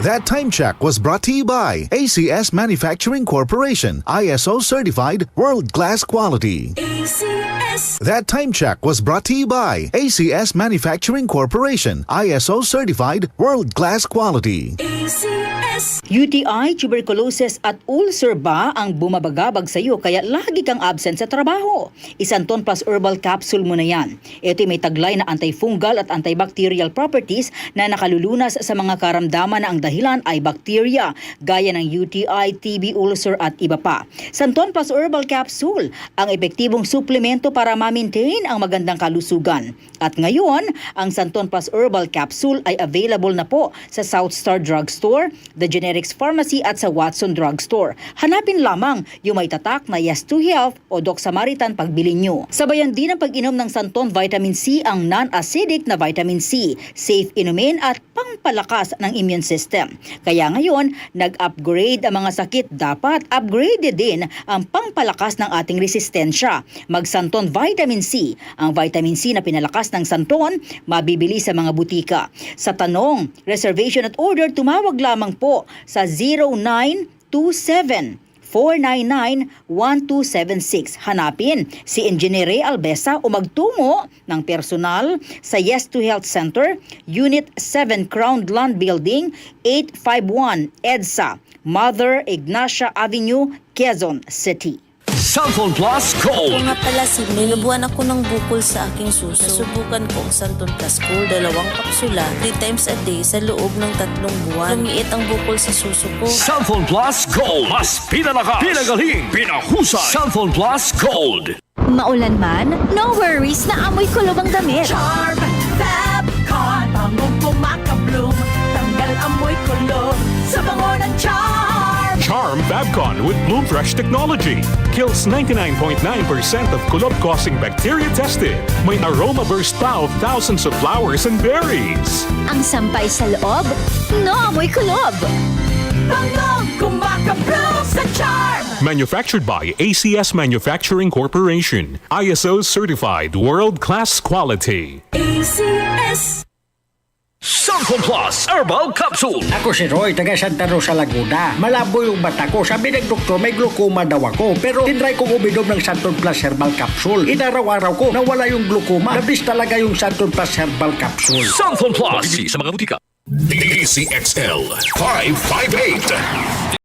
That time check was brought to you by ACS Manufacturing Corporation, ISO certified world-class quality. ACS. That time check was brought to you by ACS Manufacturing Corporation, ISO certified world-class quality. ACS. UTI, tuberculosis at ulcer ba ang bumabagabag sa iyo kaya lagi kang absent sa trabaho? Isanton Plus Herbal Capsule mo na yan. Ito may taglay na antifungal at antibacterial properties na nakalulunas sa mga karamdaman na ang dahilan ay bakterya gaya ng UTI, TB, ulcer at iba pa. Santon Plus Herbal Capsule, ang epektibong suplemento para ma-maintain ang magandang kalusugan. At ngayon, ang Santon Plus Herbal Capsule ay available na po sa South Star Drugstore, The Generics Pharmacy at sa Watson Drugstore. Hanapin lamang yung may tatak na Yes to Health o Doc Samaritan pagbili nyo. Sabayan din ang pag-inom ng Santon Vitamin C ang non-acidic na vitamin C, safe inumin at pangpalakas ng immune system. Kaya ngayon, nag-upgrade ang mga sakit, dapat upgraded din ang pangpalakas ng ating resistensya. Mag-Santon Vitamin C. Ang vitamin C na pinalakas ng Santon, mabibili sa mga butika. Sa tanong, reservation at order, tumawag lamang po sa 0927-499-1276. Hanapin si Engineer Ray Albesa o magtungo ng personal sa Yes to Health Center, Unit 7 Crown Land Building, 851 EDSA, Mother Ignacia Avenue, Quezon City. Santon Plus Ito Gold. nga pala si nilubuan ako ng bukol sa aking suso. Nasubukan ko ang Santon Plus Gold, 2 kapsula, 3 times a day sa loob ng 3 buwan. Lumiit ang bukol sa suso ko. Santon Plus Gold. Mas pinalakas, pinagaling, pinahusay. Santon Plus Gold. Maulan man, no worries na amoy kulob ang damit. Charm Fabcon, bangong pumakabloom, tanggal amoy kulo sa bango ng Charm. Charm Fabcon with Bloom Fresh technology kills 99.9% of kulob-causing bacteria tested. May aroma burst pa of thousands of flowers and berries. Ang sampay sa loob, no amoy kulob. Bangong kumakabloom sa Charm. Manufactured by ACS Manufacturing Corporation, ISO certified world-class quality. ACS. Santon Plus Herbal Capsule. Ako si Roy, taga Santa Rosa, Laguna. Malabo yung mata ko. Sabi ng doktor, may glaucoma daw ako. Pero tinry kong uminom ng Santon Plus Herbal Capsule. Inaraw-araw ko, nawala yung glaucoma. Nabis talaga yung Santon Plus Herbal Capsule. Santon Plus. Sa mga butika. DCXL 558.